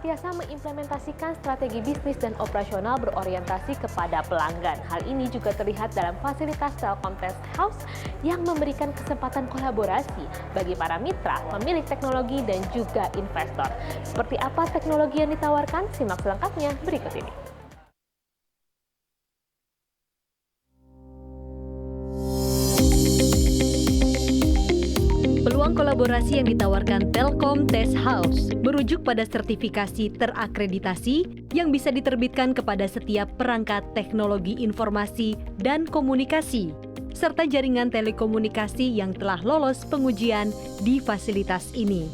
senantiasa mengimplementasikan strategi bisnis dan operasional berorientasi kepada pelanggan. Hal ini juga terlihat dalam fasilitas Telkom Test House yang memberikan kesempatan kolaborasi bagi para mitra, pemilik teknologi, dan juga investor. Seperti apa teknologi yang ditawarkan? Simak selengkapnya berikut ini. Peluang kolaborasi yang ditawarkan Telkom Test House merujuk pada sertifikasi terakreditasi yang bisa diterbitkan kepada setiap perangkat teknologi informasi dan komunikasi, serta jaringan telekomunikasi yang telah lolos pengujian di fasilitas ini.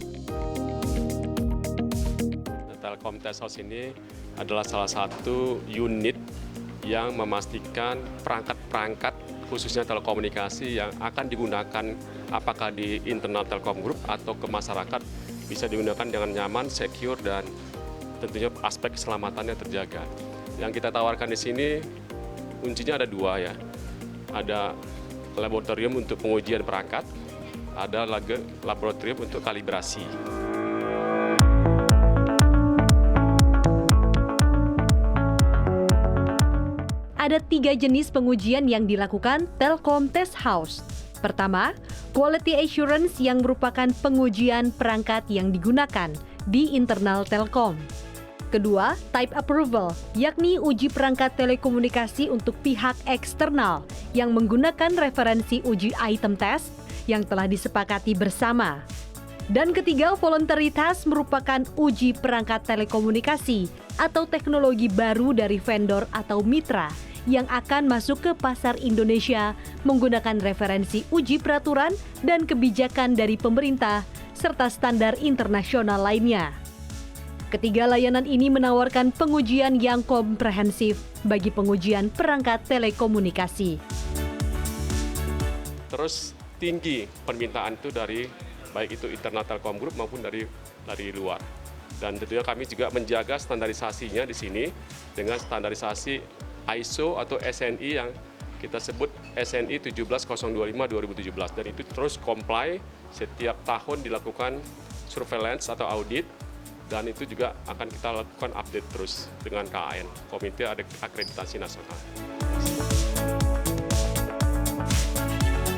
Telkom Test House ini adalah salah satu unit yang memastikan perangkat-perangkat khususnya telekomunikasi yang akan digunakan apakah di internal Telkom Group atau ke masyarakat bisa digunakan dengan nyaman, secure, dan tentunya aspek keselamatannya terjaga. Yang kita tawarkan di sini kuncinya ada dua ya. Ada laboratorium untuk pengujian perangkat, ada lagi laboratorium untuk kalibrasi. Ada 3 jenis pengujian yang dilakukan Telkom Test House. Pertama, Quality Assurance yang merupakan pengujian perangkat yang digunakan di internal Telkom. Kedua, Type Approval, yakni uji perangkat telekomunikasi untuk pihak eksternal yang menggunakan referensi uji item test yang telah disepakati bersama. Dan ketiga, Voluntary Test merupakan uji perangkat telekomunikasi atau teknologi baru dari vendor atau mitra yang akan masuk ke pasar Indonesia menggunakan referensi uji peraturan dan kebijakan dari pemerintah serta standar internasional lainnya. Ketiga layanan ini menawarkan pengujian yang komprehensif bagi pengujian perangkat telekomunikasi. Terus tinggi permintaan itu dari baik itu internal Telkom Group maupun dari luar. Dan tentunya kami juga menjaga standarisasinya di sini dengan standarisasi ISO atau SNI yang kita sebut SNI 17025-2017, dan itu terus comply setiap tahun dilakukan surveillance atau audit, dan itu juga akan kita lakukan update terus dengan KAN, Komite Akreditasi Nasional.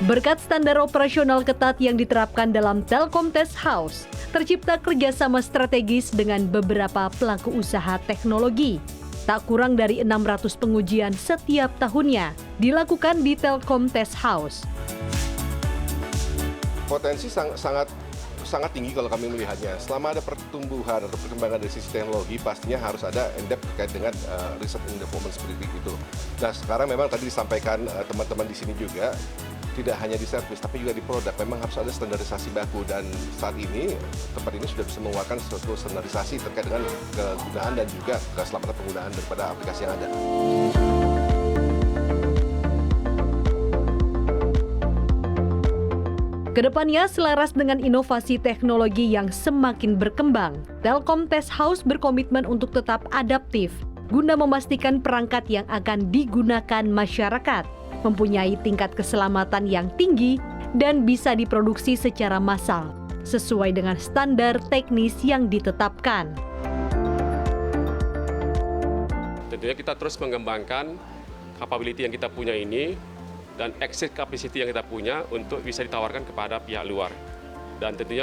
Berkat standar operasional ketat yang diterapkan dalam Telkom Test House, tercipta kerjasama strategis dengan beberapa pelaku usaha teknologi. Tak kurang dari 600 pengujian setiap tahunnya dilakukan di Telkom Test House. Potensi sangat tinggi kalau kami melihatnya. Selama ada pertumbuhan atau perkembangan dari sisi teknologi, pastinya harus ada in-depth terkait dengan riset and development seperti itu. Nah, sekarang memang tadi disampaikan teman-teman di sini juga, tidak hanya di servis tapi juga di produk memang harus ada standarisasi baku, dan saat ini tempat ini sudah bisa mengeluarkan suatu standarisasi terkait dengan kegunaan dan juga keselamatan penggunaan daripada aplikasi yang ada. Kedepannya, selaras dengan inovasi teknologi yang semakin berkembang, Telkom Test House berkomitmen untuk tetap adaptif guna memastikan perangkat yang akan digunakan masyarakat mempunyai tingkat keselamatan yang tinggi dan bisa diproduksi secara massal sesuai dengan standar teknis yang ditetapkan. Tentunya kita terus mengembangkan capability yang kita punya ini dan exit capacity yang kita punya untuk bisa ditawarkan kepada pihak luar. Dan tentunya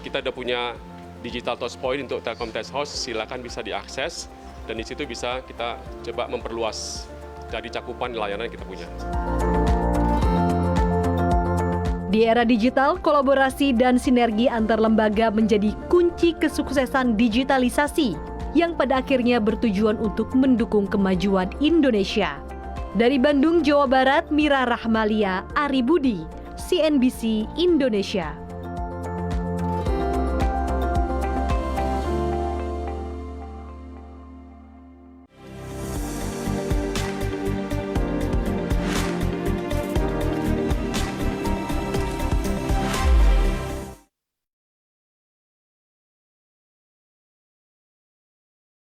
kita udah punya digital touchpoint untuk Telkom Test House, silakan bisa diakses dan di situ bisa kita coba memperluas dari cakupan layanan yang kita punya. Di era digital, kolaborasi dan sinergi antar lembaga menjadi kunci kesuksesan digitalisasi yang pada akhirnya bertujuan untuk mendukung kemajuan Indonesia. Dari Bandung, Jawa Barat, Mira Rahmalia, Ari Budi, CNBC Indonesia.